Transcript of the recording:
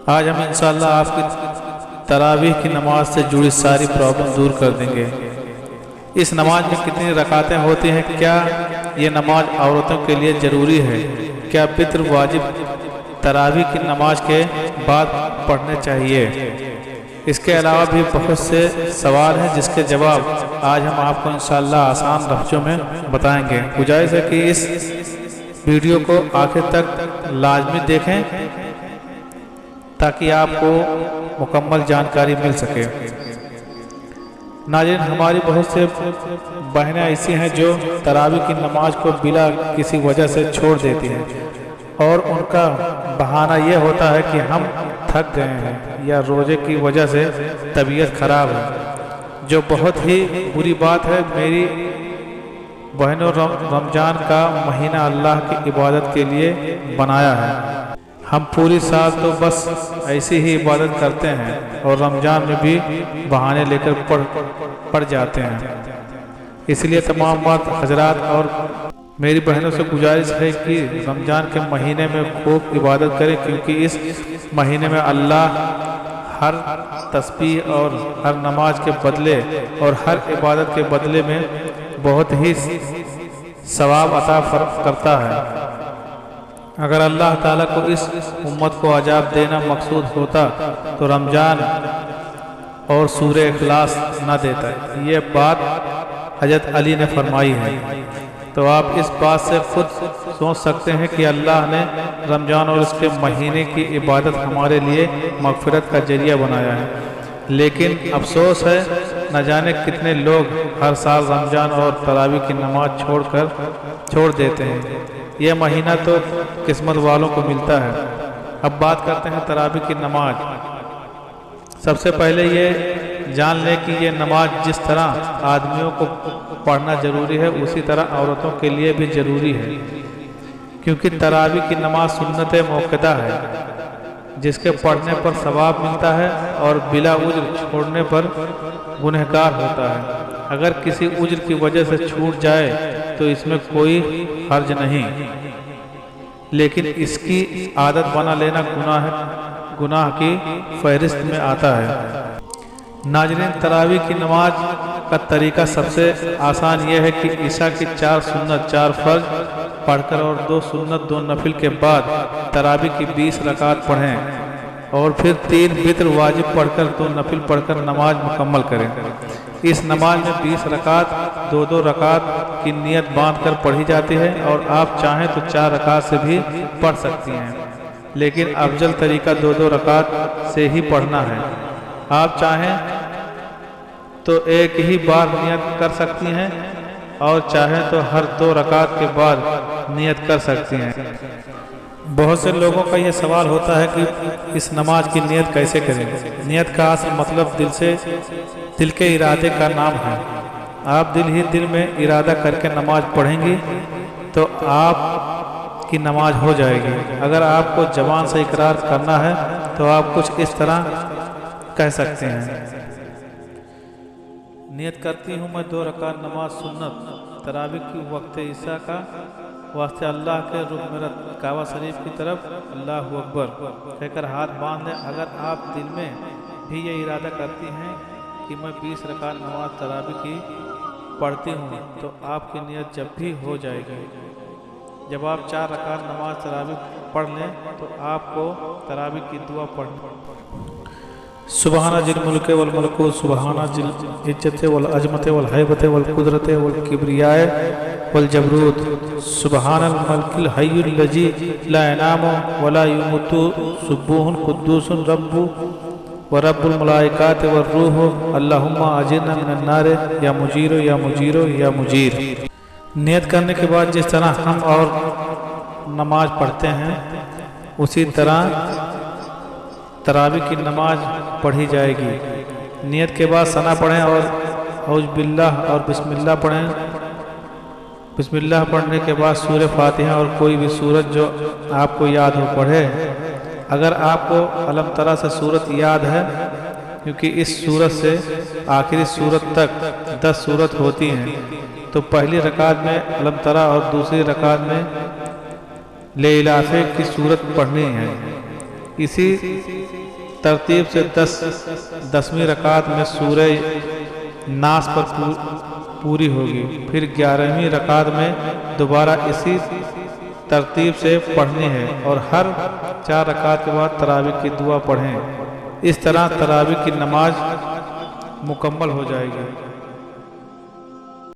آج ہم انشاءاللہ آپ کی تراویح کی نماز سے جڑی ساری پرابلم دور کر دیں گے۔ اس نماز میں کتنی رکعتیں ہوتی ہیں؟ کیا یہ نماز عورتوں کے لیے ضروری ہے؟ کیا وتر واجب تراویح کی نماز کے بعد پڑھنے چاہیے؟ اس کے علاوہ بھی بہت سے سوال ہیں جس کے جواب آج ہم آپ کو انشاءاللہ آسان لفظوں میں بتائیں گے۔ گزارش ہے کہ اس ویڈیو کو آخر تک لازمی دیکھیں تاکہ آپ کو مکمل جانکاری مل سکے۔ ناظرین، ہماری بہت سے بہنیں ایسی ہیں جو تراویح کی نماز کو بلا کسی وجہ سے چھوڑ دیتی ہیں، اور ان کا بہانہ یہ ہوتا ہے کہ ہم تھک گئے ہیں یا روزے کی وجہ سے طبیعت خراب ہے، جو بہت ہی بری بات ہے۔ میری بہنوں، رمضان کا مہینہ اللہ کی عبادت کے لیے بنایا ہے۔ ہم پوری سال تو بس ایسی ہی عبادت کرتے ہیں اور رمضان میں بھی بہانے لے کر پڑ جاتے ہیں۔ اس لیے تمام مرد حضرات اور میری بہنوں سے گزارش ہے کہ رمضان کے مہینے میں خوب عبادت کریں، کیونکہ اس مہینے میں اللہ ہر تسبیح اور ہر نماز کے بدلے اور ہر عبادت کے بدلے میں بہت ہی ثواب عطا کرتا ہے۔ اگر اللہ تعالیٰ کو اس امت کو عذاب دینا مقصود ہوتا تو رمضان اور سورہ اخلاص نہ دیتا۔ یہ بات حضرت علی نے فرمائی ہے۔ تو آپ اس بات سے خود سوچ سکتے ہیں کہ اللہ نے رمضان اور اس کے مہینے کی عبادت ہمارے لیے مغفرت کا ذریعہ بنایا ہے، لیکن افسوس ہے نہ جانے کتنے لوگ ہر سال رمضان اور تراویح کی نماز چھوڑ دیتے ہیں۔ یہ مہینہ تو قسمت والوں کو ملتا ہے۔ اب بات کرتے ہیں تراویح کی نماز۔ سب سے پہلے یہ جان لیں کہ یہ نماز جس طرح آدمیوں کو پڑھنا ضروری ہے اسی طرح عورتوں کے لیے بھی ضروری ہے، کیونکہ تراویح کی نماز سنت موقدہ ہے جس کے پڑھنے پر ثواب ملتا ہے اور بلا عذر چھوڑنے پر گنہگار ہوتا ہے۔ اگر کسی عذر کی وجہ سے چھوٹ جائے تو اس میں کوئی حرج نہیں، لیکن اس کی عادت بنا لینا گناہ کی فہرست میں آتا ہے۔ ناظرین، تراویح کی نماز کا طریقہ سب سے آسان یہ ہے کہ عشاء کی 4 سنت 4 فرض پڑھ کر اور 2 سنت 2 نفل کے بعد تراویح کی 20 رکعت پڑھیں، اور پھر 3 وتر واجب پڑھ کر 2 نفل پڑھ کر نماز مکمل کریں۔ اس نماز میں 20 رکعت 2 رکعت کی نیت باندھ کر پڑھی جاتی ہے، اور آپ چاہیں تو 4 رکعت سے بھی پڑھ سکتی ہیں، لیکن افضل طریقہ 2 رکعت سے ہی پڑھنا ہے۔ آپ چاہیں تو ایک ہی بار نیت کر سکتی ہیں، اور چاہیں تو ہر 2 رکعت کے بعد نیت کر سکتی ہیں۔ بہت سے لوگوں کا یہ سوال ہوتا ہے کہ اس نماز کی نیت کیسے کریں؟ نیت کا اصل مطلب دل کے ارادے کا نام ہے۔ آپ دل میں ارادہ کر کے نماز پڑھیں گی تو آپ کی نماز ہو جائے گی۔ اگر آپ کو زبان سے اقرار کرنا ہے تو آپ کچھ اس طرح کہہ سکتے ہیں: نیت کرتی ہوں میں 2 رکعت نماز سنت تراویح کی وقت عشاء کا واسطے اللہ کے رخ میرا کعبہ شریف کی طرف، اللہ اکبر کہہ کر ہاتھ باندھ لیں۔ اگر آپ دل میں بھی یہ ارادہ کرتی ہیں کہ میں 20 رکعت نماز تراویح کی پڑھتی ہوں تو آپ کی نیت جب بھی ہو جائے گی۔ جب آپ 4 رکعت نماز تراویح پڑھ لیں تو آپ کو تراویح کی دعا پڑھنا: سبحان ذی الملک والملکوت، سبحان ذی العزت والعظمت والہیبت والقدرت والکبریاء والجبروت، سبحان الملک الحی الذی لا ینام ولا یموت، سبوح قدوس رب ورب الملائکات والروح، اللہم اجرنا من النار یا مجیر یا مجیر یا مجیر۔ نیت کرنے کے بعد جس طرح ہم اور نماز پڑھتے ہیں اسی طرح تراویح کی نماز پڑھی جائے گی۔ نیت کے بعد ثنا پڑھیں اور اعوذ باللہ اور بسم اللہ پڑھیں۔ بسم اللہ پڑھنے کے بعد سورہ فاتحہ اور کوئی بھی سورت جو آپ کو یاد ہو پڑھے۔ اگر آپ کو علم ترا سے سورت یاد ہے، کیونکہ اس سورت سے آخری سورت تک 10 سورت ہوتی ہیں، تو پہلی رکعت میں علم ترا اور دوسری رکعت میں لے الافے کی سورت پڑھنی ہے۔ اسی ترتیب سے 10ویں رکعت میں سورہ ناس پر پوری ہوگی، پھر 11ویں رکعت میں دوبارہ اسی ترتیب سے پڑھنی ہے اور ہر 4 رکعت کے بعد تراویح کی دعا پڑھیں۔ اس طرح تراویح کی نماز مکمل ہو جائے گی۔